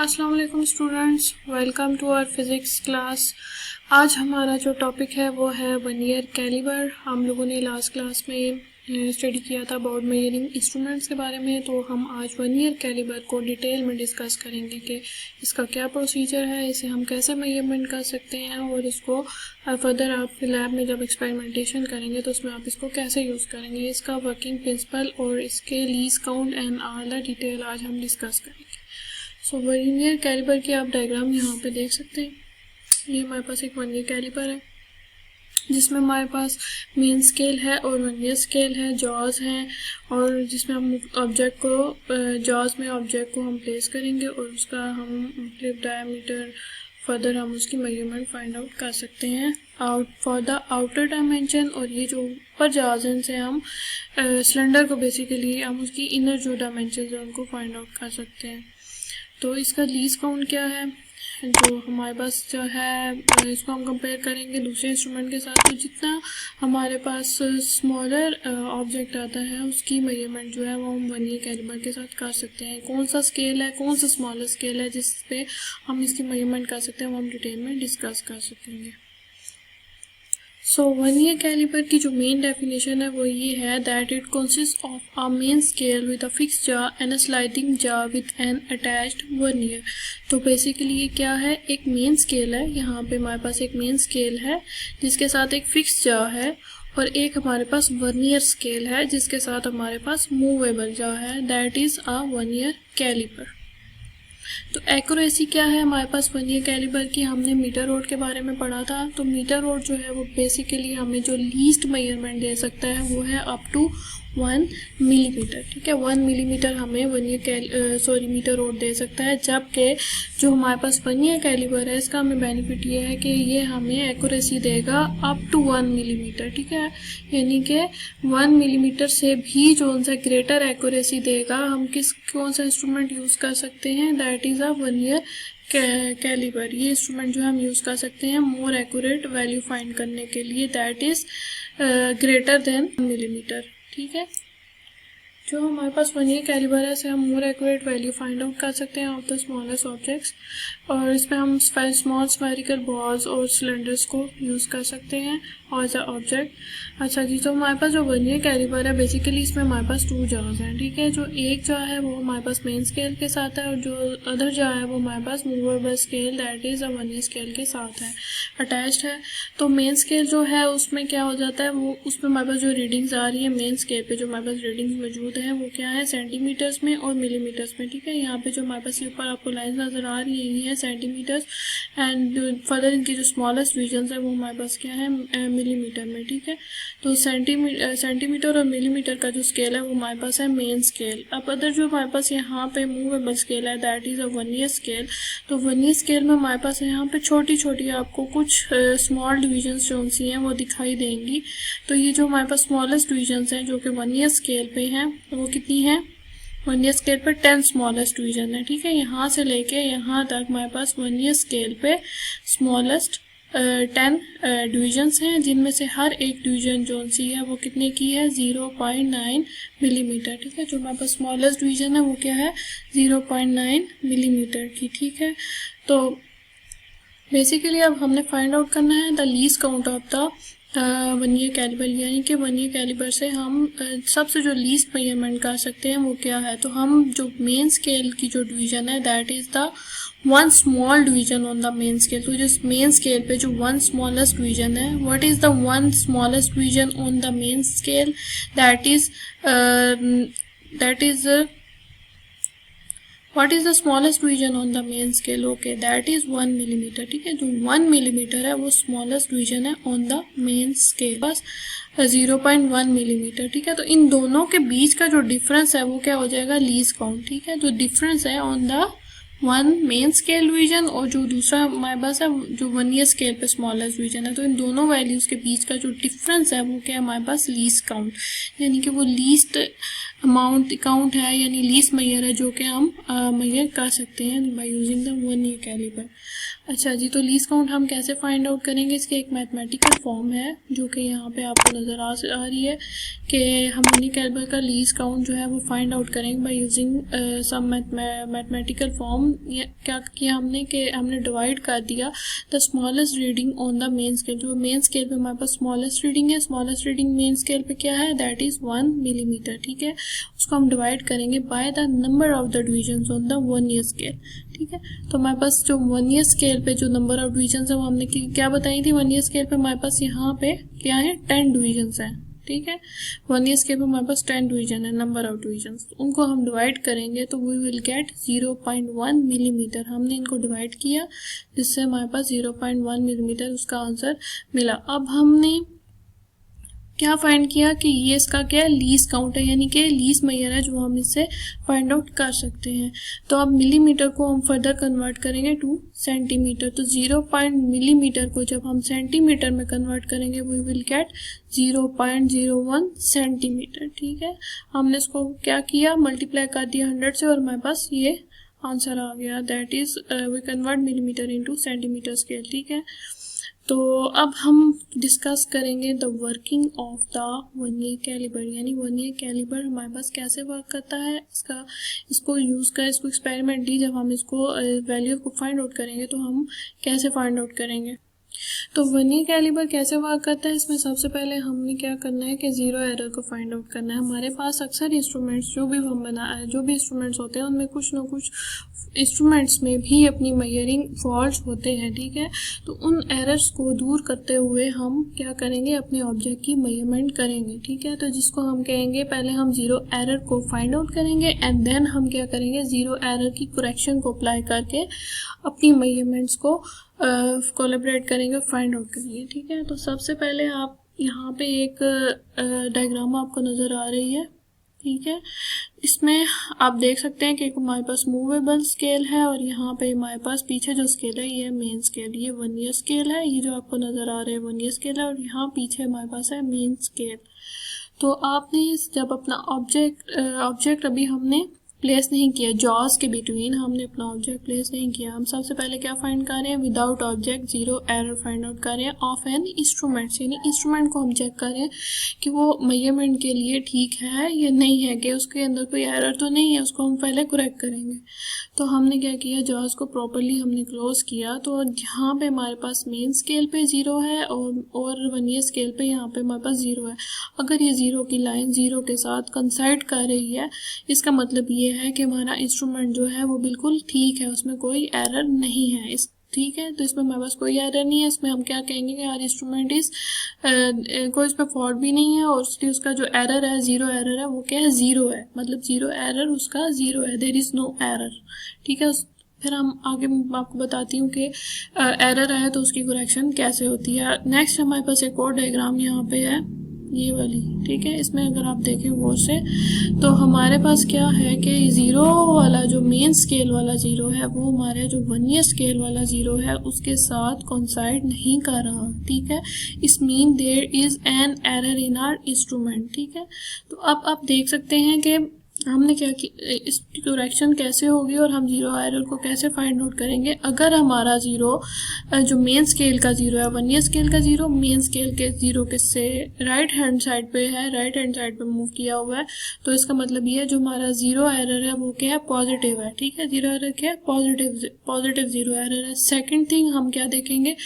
अस्सलाम वालेकुम students, welcome to our physics class. आज हमारा जो टॉपिक है वो है वर्नियर कैलिबर। हम लोगों ने लास्ट क्लास में स्टडी किया था अबाउट मेजरिंग इंस्ट्रूमेंट्स के बारे में, तो हम आज वर्नियर कैलिबर को डिटेल में डिस्कस करेंगे कि इसका क्या प्रोसीजर है, इसे हम कैसे मेजरमेंट कर सकते हैं और इसको फर्दर आप लैब में जब एक्सपेरिमेंटेशन करेंगे तो उसमें आप इसको कैसे यूज़ करेंगे, इसका वर्किंग प्रिंसिपल और इसके least count and all the detail आज हम डिस्कस करेंगे। सो वर्नियर कैलिबर की आप डायग्राम यहाँ पे देख सकते हैं। ये हमारे पास एक वर्नियर कैलिबर है जिसमें हमारे पास मेन स्केल है और वर्नियर स्केल है, जॉज हैं, और जिसमें हम ऑब्जेक्ट को जॉज में ऑब्जेक्ट को हम प्लेस करेंगे और उसका हम क्लिप डायमीटर फर्दर हम उसकी मेजरमेंट फाइंड आउट कर सकते हैं out for the outer dimension. और ये जो ऊपर जॉज हैं से हम सिलेंडर को बेसिकली हम उसकी इनर जो डायमेंशन है उनको फाइंड आउट कर सकते हैं। तो इसका लीस्ट काउंट क्या है जो हमारे पास जो है, इसको हम कंपेयर करेंगे दूसरे इंस्ट्रूमेंट के साथ। तो जितना हमारे पास स्मॉलर ऑब्जेक्ट आता है उसकी मेजरमेंट जो है वो हम वर्नियर कैलिबर के साथ कर सकते हैं। कौन सा स्केल है, कौन सा स्मॉलर स्केल है जिस पे हम इसकी मेजरमेंट कर सकते हैं वो हम डिटेल में डिस्कस कर सकेंगे। सो वर्नियर कैलिबर की जो मेन डेफिनेशन है वो ये है that it consist of a main scale with a fix jar and a sliding jar with N attached vernier. तो बेसिकली ये क्या है, एक मेन स्केल है, यहाँ पे हमारे पास एक मेन स्केल है जिसके साथ एक फिक्स जार है और एक हमारे पास वर्नियर स्केल है जिसके साथ हमारे पास मूवेबल जार है, that is a vernier caliper. तो एक्यूरेसी क्या है हमारे पास वर्नियर कैलिबर की, हमने मीटर रोड के बारे में पढ़ा था। तो मीटर रोड जो है वो बेसिकली हमें जो लीस्ट मेजरमेंट दे सकता है वो है अप टू 1 मिलीमीटर। ठीक है, 1 मिलीमीटर हमें मीटर रोड दे सकता है, जबकि जो हमारे पास वर्नियर कैलिबर है इसका हमें बेनिफिट ये है कि ये हमें एक्यूरेसी देगा अप टू 1 मिलीमीटर। ठीक है, यानी कि 1 मिलीमीटर से भी जो उनसे ग्रेटर एक्यूरेसी देगा। हम कौन सा इंस्ट्रूमेंट यूज़ कर सकते हैं, that is a vernier caliper. ये इंस्ट्रूमेंट जो हम यूज़ कर सकते हैं मोर एक्यूरेट वैल्यू फाइंड करने के लिए, that is greater than millimetre. ठीक है, जो हमारे पास वर्नियर कैलिबर है से हम more accurate value find out कर सकते हैं ऑफ द स्मॉलेस्ट ऑब्जेक्ट्स, और इसमें हम स्मॉल स्फेरिकल बॉल्स और सिलेंडर्स को यूज़ कर सकते हैं और द ऑब्जेक्ट। अच्छा जी, तो हमारे पास जो वर्नियर कैलिबर है बेसिकली इसमें हमारे पास 2 जार्स हैं। ठीक है, जो एक जार है वो हमारे पास मेन स्केल के साथ है और जो अदर जार है वो हमारे पास movable scale that is a vernier scale के साथ है, अटैच्ड है। तो मेन स्केल जो है उसमें क्या हो जाता है, वो उसमें हमारे पास जो रीडिंग्स आ रही है मेन स्केल पे, जो हमारे पास रीडिंग्स मौजूद है वो क्या है सेंटीमीटर्स में और मिलीमीटर्स में। ठीक है, यहाँ पे जो हमारे पास ये ऊपर आपको लाइन नजर आ रही है ये है सेंटीमीटर्स, एंड फर्दर इनकी जो स्मॉलेस्ट डिवीजन है वो हमारे पास क्या है मिलीमीटर में। ठीक है, तो सेंटीमीटर और मिलीमीटर का जो स्केल है वो हमारे पास है मेन स्केल। अब अदर जो हमारे पास यहाँ पे मूवेबल स्केल है that is a vernier scale. तो वर्नियर स्केल में हमारे पास यहाँ पे छोटी छोटी आपको कुछ स्मॉल डिविजन्स जो सी हैं वो दिखाई देंगी। तो ये जो हमारे पास स्मॉलेस्ट डिविजन्स हैं जो कि वर्नियर स्केल पे हैं वो कितनी है, वर्नियर स्केल पे 10 स्मॉलेस्ट डिवीजन है। ठीक है, यहाँ से लेके यहाँ तक हमारे पास वर्नियर स्केल पे स्मॉलेस्ट 10 डिविजन्स हैं, जिनमें से हर एक डिवीजन जो सी है वो कितने की है 0.9 मिलीमीटर। ठीक है, जो हमारे पास स्मॉलेस्ट डिवीजन है वो क्या है 0.9 मिलीमीटर की। ठीक है, तो बेसिकली अब हमने फाइंड आउट करना है the least count of the vernier caliper, यानी कि वर्नियर कैलिबर से हम सबसे जो लीस्ट मेजरमेंट कर सकते हैं वो क्या है। तो हम जो मेन स्केल की जो डिवीजन है that is the 1 small division on the main scale. तो जो मेन स्केल पे जो 1 स्मॉलेस्ट डिवीजन है, what is the 1 smallest division on the main scale, that is What is the smallest division on the main scale? Okay, that is 1 millimetre. ठीक है, जो 1 millimetre है वो स्मॉलेस्ट डिवीजन है on the main scale, बस 0.1 millimetre. ठीक है, तो इन दोनों के बीच का जो डिफरेंस है वो क्या हो जाएगा लीस्ट काउंट। ठीक है, जो डिफरेंस है on the 1 main scale division और जो दूसरा हमारे पास है जो वर्नियर स्केल पे स्मॉलेस्ट डिवीजन है, तो इन दोनों वैल्यूज के बीच का जो डिफरेंस है वो क्या है हमारे पास लीस्ट काउंट, यानी कि वो लीस्ट अमाउंट काउंट है, यानी लीस्ट मेजर है जो कि हम मेजर कर सकते हैं by using the vernier caliper. अच्छा जी, तो लीस्ट काउंट हम कैसे फाइंड आउट करेंगे, इसकी एक मैथमेटिकल फॉर्म है जो कि यहाँ पे आपको नज़र आ रही है कि हम वर्नियर कैलिबर का लीस्ट काउंट जो है वो फाइंड आउट करेंगे by using some mathematical form हम क्या किया हमने कि हमने डिवाइड कर दिया the smallest reading on the main scale. जो मेन स्केल पे हमारे पास स्मॉलेस्ट रीडिंग है, स्मॉलेस्ट रीडिंग मेन स्केल पे क्या है, दैट इज़ 1 मिलीमीटर। ठीक है, उसको हम डिवाइड करेंगे by the number of the divisions on the 1 ईयर स्केल। ठीक है, तो हमारे पास जो 1 ईयर स्केल पे जो नंबर ऑफ डिविजन्स है वो हमने क्या बताई थी। 1 ईयर स्केल पे हमारे पास यहाँ पे क्या है, 10 डिविजन्स हैं। ठीक है, 1 ईयर स्केल पे हमारे पास 10 डिवीजन है, नंबर ऑफ डिविजन्स, उनको हम डिवाइड करेंगे तो वी विल गेट 0.1 मिलीमीटर। हमने इनको डिवाइड किया जिससे हमारे पास 0.1 मिलीमीटर उसका आंसर मिला। अब हमने क्या फाइंड किया कि ये इसका क्या है, लीस्ट काउंट है, यानी कि लीस्ट मेजर है जो हम इससे फाइंड आउट कर सकते हैं। तो अब मिलीमीटर को हम फर्दर कन्वर्ट करेंगे टू सेंटीमीटर। तो 0. मिलीमीटर को जब हम सेंटीमीटर में कन्वर्ट करेंगे वी विल गेट 0.01 सेंटीमीटर। ठीक है, हमने इसको क्या किया, मल्टीप्लाई कर दिया 100 से और हमारे पास ये आंसर आ गया, that is we convert millimetre into centimetre scale. ठीक है, तो अब हम डिस्कस करेंगे द वर्किंग ऑफ द 1 ईयर कैलिबर, यानी 1 ईयर कैलिबर हमारे पास कैसे वर्क करता है, इसको यूज़ कर इसको एक्सपेरिमेंटली जब हम इसको वैल्यू को फाइंड आउट करेंगे तो हम कैसे फाइंड आउट करेंगे। तो 1 ईयर कैलिबर कैसे वर्क करता है, इसमें सबसे पहले हमने क्या करना है कि ज़ीरो एरर को फाइंड आउट करना है। हमारे पास अक्सर इंस्ट्रूमेंट्स जो भी इंस्ट्रूमेंट्स होते हैं उनमें कुछ ना कुछ इंस्ट्रूमेंट्स में भी अपनी मेजरिंग फॉल्ट्स होते हैं। ठीक है, तो उन एरर्स को दूर करते हुए हम क्या करेंगे, अपने ऑब्जेक्ट की मेजरमेंट करेंगे। ठीक है, तो जिसको हम कहेंगे, पहले हम ज़ीरो एरर को फाइंड आउट करेंगे एंड देन हम क्या करेंगे, ज़ीरो एरर की करेक्शन को अप्लाई करके अपनी मेजरमेंट्स को कोलैबोरेट करेंगे, फाइंड आउट करेंगे। ठीक है, तो सबसे पहले आप यहाँ पे एक डायग्राम आपको नज़र आ रही है। ठीक है, इसमें आप देख सकते हैं कि हमारे पास मूवेबल स्केल है और यहाँ पे हमारे पास पीछे जो स्केल है ये मेन स्केल, ये 1 ईयर स्केल है, ये जो आपको नज़र आ रहा है 1 ईयर स्केल है और यहाँ पीछे हमारे पास है मेन स्केल। तो आपने जब अपना ऑब्जेक्ट अभी हमने प्लेस नहीं किया, जॉज के बिटवीन हमने अपना ऑब्जेक्ट प्लेस नहीं किया, हम सबसे पहले क्या फाइंड कर रहे हैं, without object zero error find out कर रहे हैं ऑफ एन इंस्ट्रूमेंट, यानी इंस्ट्रूमेंट को हम चेक कर रहे हैं कि वो मेजरमेंट के लिए ठीक है या नहीं है, कि उसके अंदर कोई एरर तो नहीं है, उसको हम पहले करेक्ट करेंगे। तो हमने क्या किया, जॉज को प्रॉपरली हमने क्लोज किया। तो यहाँ पे हमारे पास मेन स्केल पे 0 है और 1 ईयर स्केल पे यहाँ पे हमारे पास 0 है। अगर ये 0 की लाइन 0 के साथ कंसाइड कर रही है, इसका मतलब ये है कि हमारा इंस्ट्रूमेंट जो है वो बिल्कुल ठीक है, उसमें कोई एरर नहीं है। ठीक है, तो इसमें हमारे पास कोई एरर नहीं है, इसमें हम क्या कहेंगे कि यार इंस्ट्रूमेंट इस कोई इसमें फॉल्ट भी नहीं है और उसका जो एरर है, ज़ीरो एरर है, वो क्या है, 0 है, मतलब ज़ीरो एरर उसका 0 है, देयर इज़ नो एरर। ठीक है, फिर हम आगे आपको बताती हूँ कि एरर आए तो उसकी करेक्शन कैसे होती है। नेक्स्ट हमारे पास एक और डायग्राम यहाँ पे है, ये वाली। ठीक है, इसमें अगर आप देखें गौर से तो हमारे पास क्या है कि 0 वाला जो मेन स्केल वाला 0 है वो हमारे जो 1 ईयर स्केल वाला 0 है उसके साथ कोइंसाइड नहीं कर रहा। ठीक है, इस mean there is an error in our instrument. ठीक है, तो अब आप देख सकते हैं कि हमने क्या कि इसकी करेक्शन कैसे होगी और हम 0 एरर को कैसे फाइंड आउट करेंगे। अगर हमारा 0 जो मेन स्केल का 0 है, 1 ईयर स्केल का 0 मेन स्केल के 0 के से राइट हैंड साइड पे है, राइट हैंड साइड पे मूव किया हुआ है, तो इसका मतलब ये है जो हमारा 0 एरर है वो क्या है, पॉजिटिव है। ठीक है, 0 एरर क्या है, पॉजिटिव 0 एरर है। सेकेंड थिंग हम क्या देखेंगे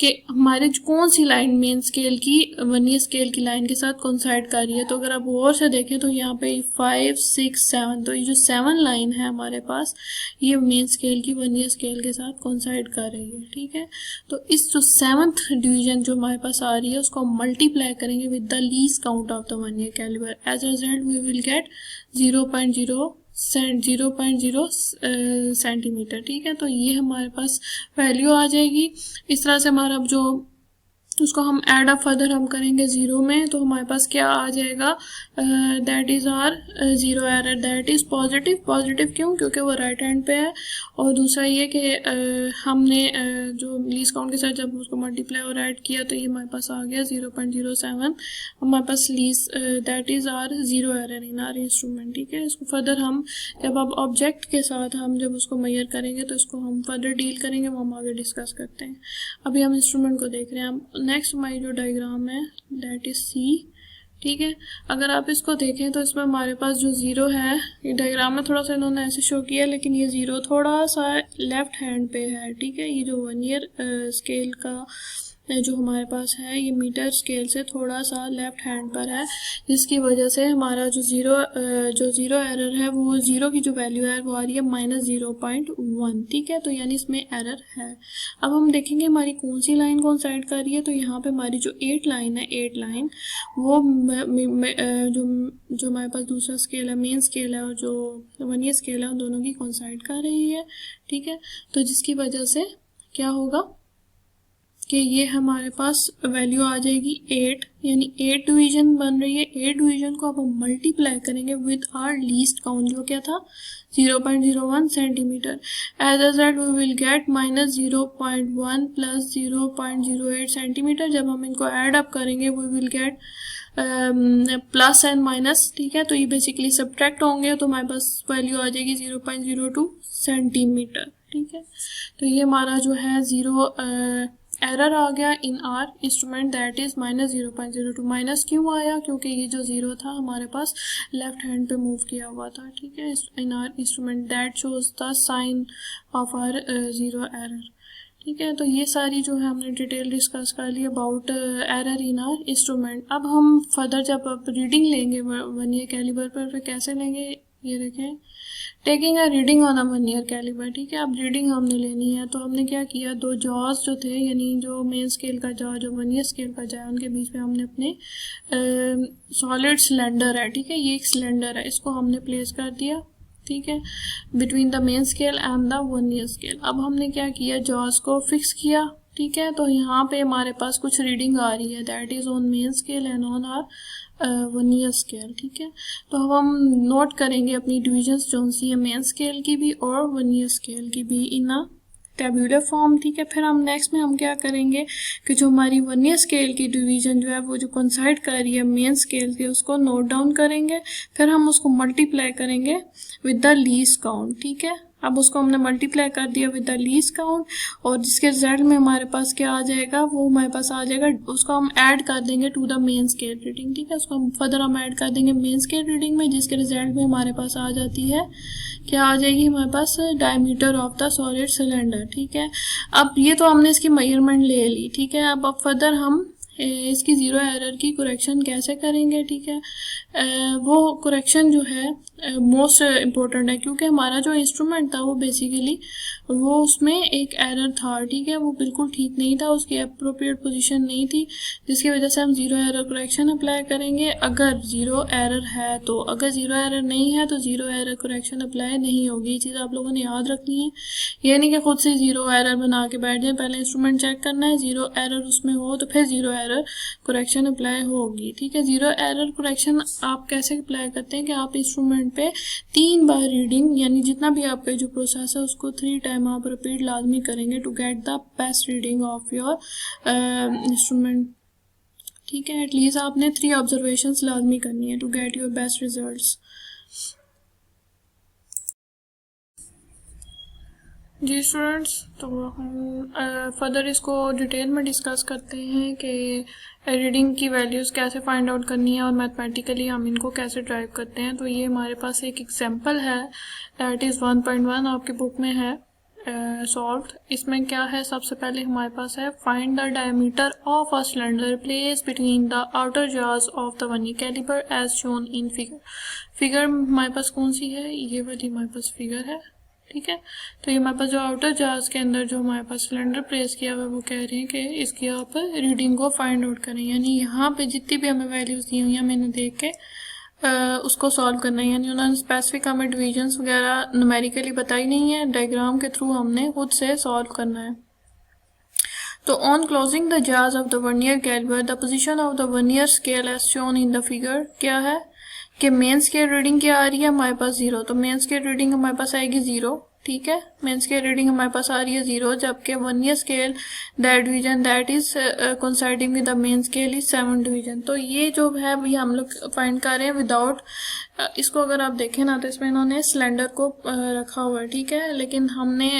कि हमारे कौन सी लाइन मेन स्केल की 1 ईयर स्केल की लाइन के साथ कोइंसाइड कर रही है। तो अगर आप और से देखें तो यहाँ पे 5, 6, 7, तो ये जो 7 लाइन है हमारे पास ये मेन स्केल की 1 ईयर स्केल के साथ कोइंसाइड कर रही है। ठीक है, तो इस जो 7th डिवीजन जो हमारे पास आ रही है उसको हम मल्टीप्लाई करेंगे with the least count of the 1 ईयर caliper, as a result we will get 0.0 centimetre. ठीक है, तो ये हमारे पास वैल्यू आ जाएगी। इस तरह से हमारा जो उसको हम ऐड अप फर्दर हम करेंगे 0 में, तो हमारे पास क्या आ जाएगा, that is our 0 error, that is positive क्यों, क्योंकि वो राइट हैंड पे है। और दूसरा ये कि हमने जो लीस्ट काउंट के साथ जब उसको मल्टीप्लाई और ऐड किया तो ये हमारे पास आ गया 0.07, हमारे पास least that is our 0 error in our instrument. ठीक है, इसको फर्दर हम जब अब ऑब्जेक्ट के साथ हम जब उसको मेजर करेंगे तो इसको हम फर्दर डील करेंगे, वो हम आगे डिस्कस करते हैं। अभी हम इंस्ट्रूमेंट को देख रहे हैं। नेक्स्ट हमारी जो डायग्राम है दैट इज सी, ठीक है। अगर आप इसको देखें तो इसमें हमारे पास जो ज़ीरो है, ये डायग्राम में थोड़ा सा इन्होंने ऐसे शो किया, लेकिन ये ज़ीरो थोड़ा सा लेफ़्ट हैंड पे है, ठीक है। ये जो 1 ईयर स्केल का जो हमारे पास है, ये मीटर स्केल से थोड़ा सा लेफ़्ट हैंड पर है, जिसकी वजह से हमारा जो ज़ीरो एरर है, वो ज़ीरो की जो वैल्यू है वो आ रही है -0.1, ठीक है। तो यानी इसमें एरर है। अब हम देखेंगे हमारी कौन सी लाइन कोइंसाइड कर रही है। तो यहाँ पे हमारी जो 8 लाइन है, 8 लाइन वो जो हमारे पास दूसरा स्केल है, मेन स्केल है, और जो 1 ईयर स्केल है, उन दोनों की कोइंसाइड कर रही है, ठीक है। तो जिसकी वजह से क्या होगा कि ये हमारे पास वैल्यू आ जाएगी 8, यानी 8 डिवीजन बन रही है। 8 डिवीजन को अब हम मल्टीप्लाई करेंगे विद आर लीस्ट काउंट, जो क्या था 0.01 centimetre. As a result we will get -0.1 plus 0.08 centimetre. जब हम इनको ऐड अप करेंगे we will get plus and minus, ठीक है। तो ये बेसिकली सब्ट्रैक्ट होंगे, तो हमारे पास वैल्यू आ जाएगी 0.02 सेंटीमीटर, ठीक है। तो ये हमारा जो है ज़ीरो एरर आ गया in our instrument, that is -0.02। Minus क्यों आया? क्योंकि ये जो ज़ीरो था हमारे पास लेफ्ट हैंड पे मूव किया हुआ था, ठीक है। In our instrument that shows the sign of our zero error, ठीक है। तो ये सारी जो है हमने डिटेल डिस्कस कर ली about error in our instrument. अब हम फर्दर जब आप रीडिंग लेंगे 1 ईयर कैलिबर पर कैसे लेंगे, ये देखें, taking a reading on a 1 ईयर कैलिबर, ठीक है। अब रीडिंग हमने लेनी है, तो हमने क्या किया, दो जॉज जो थे, यानी जो मेन स्केल का जॉ, जो 1 ईयर स्केल का जॉ, उनके बीच में हमने अपने सॉलिड सिलेंडर है, ठीक है, ये एक सिलेंडर है, इसको हमने प्लेस कर दिया, ठीक है, between the main scale and the 1 ईयर स्केल। अब हमने क्या किया, जॉज को फिक्स किया, ठीक है। तो यहाँ पे हमारे पास कुछ रीडिंग आ रही है, that is on main scale and on our 1 ईयर स्केल, ठीक है। तो अब हम नोट करेंगे अपनी डिविजन्स जो सी है, मेन स्केल की भी और 1 ईयर स्केल की भी, इन अ टेबुलर फॉर्म, ठीक है। फिर हम नेक्स्ट में हम क्या करेंगे कि जो हमारी 1 ईयर स्केल की डिवीजन जो है वो जो कोइंसाइड कर रही है मेन स्केल की, उसको नोट डाउन करेंगे, फिर हम उसको मल्टीप्लाई करेंगे विद द लीस्ट काउंट, ठीक है। अब उसको हमने मल्टीप्लाई कर दिया विद द लीस्ट काउंट, और जिसके रिजल्ट में हमारे पास क्या आ जाएगा, वो हमारे पास आ जाएगा, उसको हम ऐड कर देंगे to the main scale reading, ठीक है। उसको हम फर्दर हम ऐड कर देंगे मेन स्केल रीडिंग में, जिसके रिजल्ट में हमारे पास आ जाती है, क्या आ जाएगी हमारे पास, diameter of the solid cylinder, ठीक है। अब ये तो हमने इसकी मेजरमेंट ले ली, ठीक है। अब फर्दर हम इसकी ज़ीरो एरर की करेक्शन कैसे करेंगे, ठीक है। वो करेक्शन जो है मोस्ट इम्पोर्टेंट है, क्योंकि हमारा जो इंस्ट्रूमेंट था वो बेसिकली वो उसमें एक एरर था, ठीक है, वो बिल्कुल ठीक नहीं था, उसकी अप्रोप्रिएट पोजीशन नहीं थी, जिसकी वजह से हम ज़ीरो एरर करेक्शन अप्लाई करेंगे अगर ज़ीरो एरर है तो। अगर ज़ीरो एरर नहीं है तो ज़ीरो एरर करेक्शन अप्लाई नहीं होगी। ये चीज़ आप लोगों ने याद रखनी है, ये नहीं कि खुद से ज़ीरो एरर बना के बैठ जाए, पहले इंस्ट्रूमेंट चेक करना है, ज़ीरो एरर उसमें हो तो फिर ज़ीरो एरर करेक्शन अप्लाई होगी, ठीक है। ज़ीरो एरर करेक्शन आप कैसे अप्लाई करते हैं कि आप इंस्ट्रूमेंट पे 3 बार रीडिंग, यानी जितना भी आपका जो प्रोसेस है उसको 3 टाइम आप रिपीट लाजमी करेंगे to get the best reading of your instrument, ठीक है। एटलीस्ट आपने 3 ऑब्जर्वेशंस लाजमी करनी है to get your best results. जी स्टूडेंट्स, तो हम फर्दर इसको डिटेल में डिस्कस करते हैं कि रीडिंग की वैल्यूज़ कैसे फाइंड आउट करनी है और मैथमेटिकली हम इनको कैसे ड्राइव करते हैं। तो ये हमारे पास एक एग्जांपल है, दैट इज़ 1.1 आपकी बुक में है सॉल्व्ड। इसमें क्या है, सबसे पहले हमारे पास है find the diameter of a cylinder place between the outer jaws of the 1 ईयर caliper as shown in figure. Figure हमारे पास कौन सी है, ये वाली हमारे पास फिगर है, ठीक है। तो ये हमारे पास जो आउटर जॉज के अंदर जो हमारे पास सिलेंडर प्लेस किया हुआ है, वो कह रहे हैं कि इसकी आप रीडिंग को फाइंड आउट करें, यानी यहाँ पे जितनी भी हमें वैल्यूज़ दी हुई हैं मैंने देख के उसको सॉल्व करना है। यानी उन्होंने स्पेसिफिक हमें डिविजन्स वगैरह न्यूमेरिकली बताई नहीं है, डायग्राम के थ्रू हमने खुद से सॉल्व करना है। तो on closing the jaws of the 1 ईयर caliper the position of the 1 ईयर scale as shown in the figure क्या है कि मेन स्केल रीडिंग क्या आ रही है हमारे पास 0, तो मेन स्केल रीडिंग हमारे पास आएगी 0, ठीक है। मेन स्केल रीडिंग हमारे पास आ रही है 0, जबकि vernier scale that division that is coinciding with the main scale is 7 division. तो ये जो है ये हम लोग फाइंड कर रहे हैं विदाउट, इसको अगर आप देखें ना तो इसमें इन्होंने सिलेंडर को रखा हुआ है, ठीक है। लेकिन हमने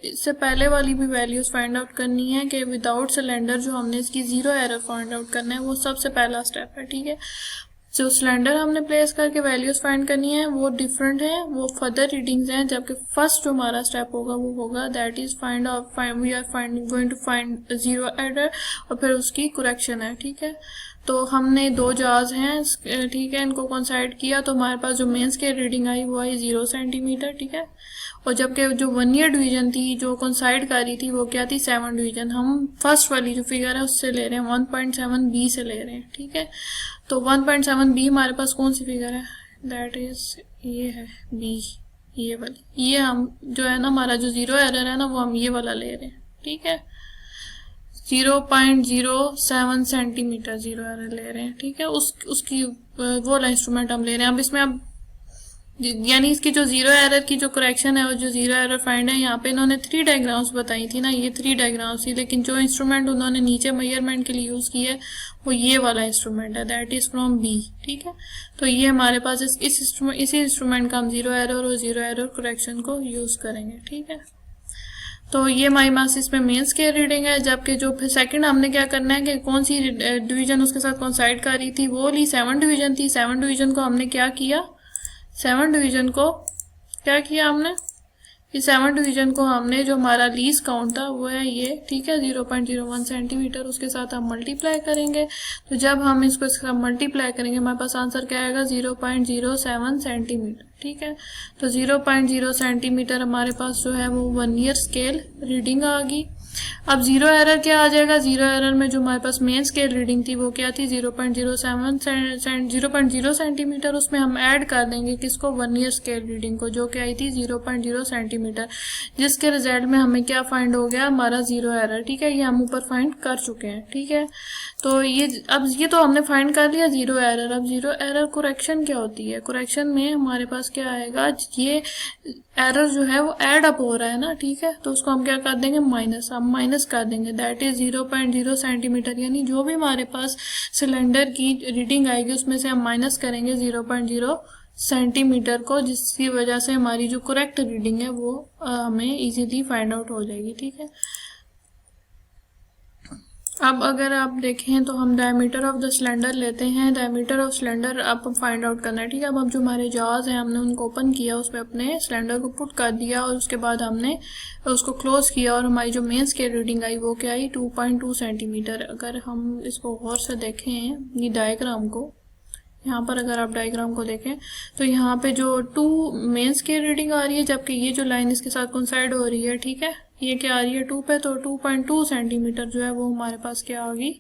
इससे पहले वाली भी वैल्यूज फाइंड आउट करनी है कि विदाउट सिलेंडर जो हमने इसकी 0 एरर फाइंड आउट करना है, वो सबसे पहला स्टेप है, ठीक है। जो सिलेंडर हमने प्लेस करके वैल्यूज फाइंड करनी है वो डिफरेंट है, वो फर्दर रीडिंग्स हैं, जबकि फर्स्ट जो हमारा स्टेप होगा वो होगा that is we are going to find 0 error और फिर उसकी करेक्शन है, ठीक है। तो हमने 2 जार्स हैं, ठीक है, इनको कोइंसाइड किया तो हमारे पास जो मेन स्केल रीडिंग आई वो आई 0 सेंटीमीटर, ठीक है। और जबकि जो वर्नियर डिवीजन थी जो कोइंसाइड कर रही थी वो क्या थी, 7 डिवीजन। हम फर्स्ट वाली जो फिगर है उससे ले रहे हैं, 1.7 बी से ले रहे हैं, ठीक है। तो 1.7 बी हमारे पास कौन सी फिगर है, दैट इज ये है बी, ये वाली। ये हम जो है ना हमारा जो 0 एरर है ना वो हम ये वाला ले रहे हैं, ठीक है। 0.07 सेंटीमीटर 0 एरर ले रहे हैं, ठीक है। उसकी वो वाला इंस्ट्रूमेंट हम ले रहे हैं। अब इसमें अब यानी इसकी जो 0 एरर की जो करेक्शन है और जो 0 एरर फाइंड है, यहाँ पे इन्होंने 3 डायग्राम्स बताई थी ना, ये 3 डायग्राम्स थी, लेकिन जो इंस्ट्रूमेंट उन्होंने नीचे मेजरमेंट के लिए यूज किया है वो ये वाला इंस्ट्रूमेंट है, दैट इज फ्रॉम बी, ठीक है। तो ये हमारे पास इसी इंस्ट्रूमेंट का हम 0 एरर और 0 एरर करेक्शन को यूज करेंगे, ठीक है। तो ये हमारे पास इसमें मेन स्केल रीडिंग है, जबकि जो फिर सेकंड हमने क्या करना है कि कौन सी डिवीजन उसके साथ कोइंसाइड कर रही थी, वो ली 7 डिवीजन थी। 7 डिवीजन को हमने क्या किया, 7 डिवीजन को क्या किया हमने, इस 7 डिवीजन को हमने जो हमारा लीस्ट काउंट था वो है ये, ठीक है, 0.01 सेंटीमीटर, उसके साथ हम मल्टीप्लाई करेंगे। तो जब हम इसको इसके साथ मल्टीप्लाई करेंगे हमारे पास आंसर क्या आएगा, 0.07 सेंटीमीटर, ठीक है। तो 0.0 सेंटीमीटर हमारे पास जो है वो वर्नियर स्केल रीडिंग आ गई। अब 0 एरर क्या आ जाएगा, 0 एरर में जो हमारे पास मेन स्केल रीडिंग थी वो क्या थी, 0.0 सेंटीमीटर। उसमें हम ऐड कर देंगे किसको, वर्नियर स्केल रीडिंग को, जो कि आई थी 0.0 सेंटीमीटर, जिसके रिजल्ट में हमें क्या फाइंड हो गया, हमारा 0 एरर, ठीक है। ये हम ऊपर फाइंड कर चुके हैं, ठीक है। तो ये तो हमने फाइंड कर लिया 0 एरर। अब 0 एरर करेक्शन क्या होती है, करेक्शन में हमारे पास क्या आएगा, ये एरर जो है वो एड अप हो रहा है ना, ठीक है। तो उसको हम क्या कर देंगे, माइनस, हम माइनस कर देंगे, दैट इज 0.0 सेंटीमीटर, यानी जो भी हमारे पास सिलेंडर की रीडिंग आएगी उसमें से हम माइनस करेंगे 0.0 सेंटीमीटर को, जिसकी वजह से हमारी जो करेक्ट रीडिंग है वो हमें इजीली फाइंड आउट हो जाएगी, ठीक है। अब अगर आप देखें तो हम डायमीटर ऑफ द सिलेंडर लेते हैं, डायमीटर ऑफ सिलेंडर अब फाइंड आउट करना है, ठीक है। अब जो हमारे जार्स हैं हमने उनको ओपन किया, उसमें अपने सिलेंडर को पुट कर दिया और उसके बाद हमने उसको क्लोज किया और हमारी जो मेन स्केल रीडिंग आई वो क्या आई, 2.2 सेंटीमीटर। अगर हम इसको गौर से देखें ये डायग्राम को, यहाँ पर अगर आप डायग्राम को देखें तो यहाँ पे जो 2 मेन स्केल रीडिंग आ रही है, जबकि ये जो लाइन इसके साथ कोइंसाइड हो रही है, ठीक है, ये क्या आ रही है 2 पे, तो 2.2 सेंटीमीटर जो है वो हमारे पास क्या होगी,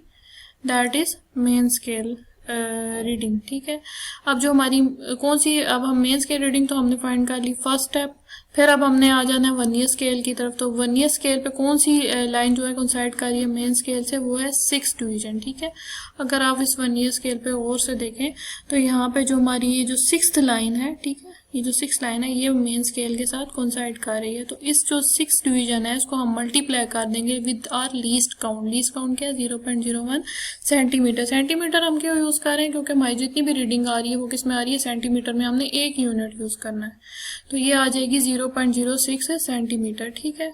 that is main scale reading, ठीक है। अब जो हमारी कौन सी, अब हम मेन स्केल रीडिंग तो हमने फाइंड कर ली फर्स्ट स्टेप, फिर अब हमने आ जाना है वर्नियर स्केल की तरफ। तो वर्नियर स्केल पे कौन सी लाइन जो है कोइंसाइड कर रही है मेन स्केल से, वो है 6 डिवीजन, ठीक है। अगर आप इस वर्नियर स्केल पे और से देखें तो यहाँ पे जो हमारी ये जो 6th लाइन है, ठीक है, ये जो 6th लाइन है ये मेन स्केल के साथ कोइंसाइड कर रही है। तो इस जो 6 डिवीजन है इसको हम मल्टीप्लाई कर देंगे with our least count. Least count क्या है, 0.01 सेंटीमीटर। सेंटीमीटर हम क्यों यूज कर रहे हैं, क्योंकि हमारी जितनी भी रीडिंग आ रही है वो किस में आ रही है, सेंटीमीटर में। हमने 1 यूनिट यूज करना है, तो ये आ जाएगी 0.06 सेंटीमीटर, ठीक है।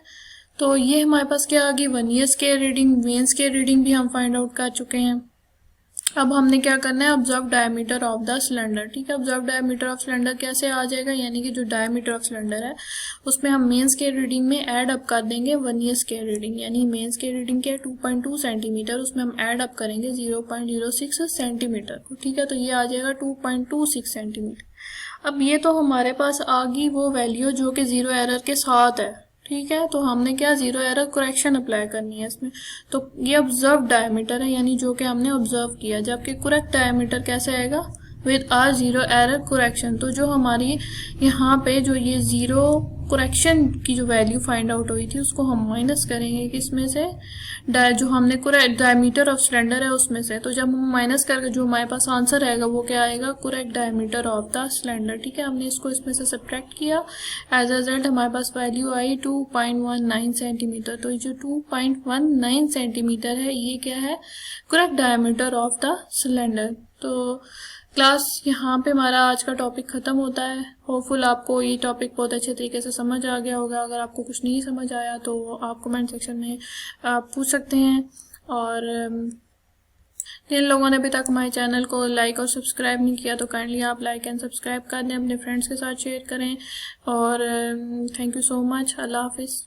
तो ये हमारे पास क्या आ गई, vernier scale reading, main scale reading भी हम फाइंड आउट कर चुके हैं। अब हमने क्या करना है, observe diameter of the cylinder, ठीक है। ऑब्जर्व डायमीटर ऑफ सिलेंडर कैसे आ जाएगा, यानी कि जो डायमीटर ऑफ सिलेंडर है उसमें हम मेन स्केल रीडिंग में ऐड अप कर देंगे वर्नियर स्केल रीडिंग, यानी मेन स्केल रीडिंग क्या है 2.2 सेंटीमीटर, उसमें हम ऐड अप करेंगे 0.06 सेंटीमीटर को, ठीक है। तो ये आ जाएगा 2.26 सेंटीमीटर। अब ये तो हमारे पास आ गई वो वैल्यू जो कि 0 एरर के साथ है, ठीक है। तो हमने क्या 0 एरर करेक्शन अप्लाई करनी है इसमें। तो ये ऑब्जर्व डायमीटर है, यानी जो कि हमने ऑब्जर्व किया, जबकि करेक्ट डायमीटर कैसे आएगा, with a zero error correction. तो जो हमारी यहाँ पे जो ये ज़ीरो करेक्शन की जो वैल्यू फाइंड आउट हुई थी उसको हम माइनस करेंगे किसमें से, जो हमने करेक्ट डायमीटर ऑफ सिलेंडर है उसमें से। तो जब हम माइनस करके जो हमारे पास आंसर आएगा वो क्या आएगा, correct diameter of the cylinder. ठीक है, हमने इसको इसमें से सब्ट्रैक्ट किया, एज अ रिजल्ट हमारे पास वैल्यू आई 2.19 सेंटीमीटर। तो जो 2.19 सेंटीमीटर है ये क्या है, correct diameter of the cylinder. तो क्लास यहाँ पे हमारा आज का टॉपिक ख़त्म होता है। होपफुल आपको ये टॉपिक बहुत अच्छे तरीके से समझ आ गया होगा। अगर आपको कुछ नहीं समझ आया तो आप कमेंट सेक्शन में आप पूछ सकते हैं। और जिन लोगों ने अभी तक हमारे चैनल को लाइक और सब्सक्राइब नहीं किया तो काइंडली आप लाइक एंड सब्सक्राइब कर दें, अपने फ्रेंड्स के साथ शेयर करें। और थैंक यू सो मच। अल्लाह हाफिज़।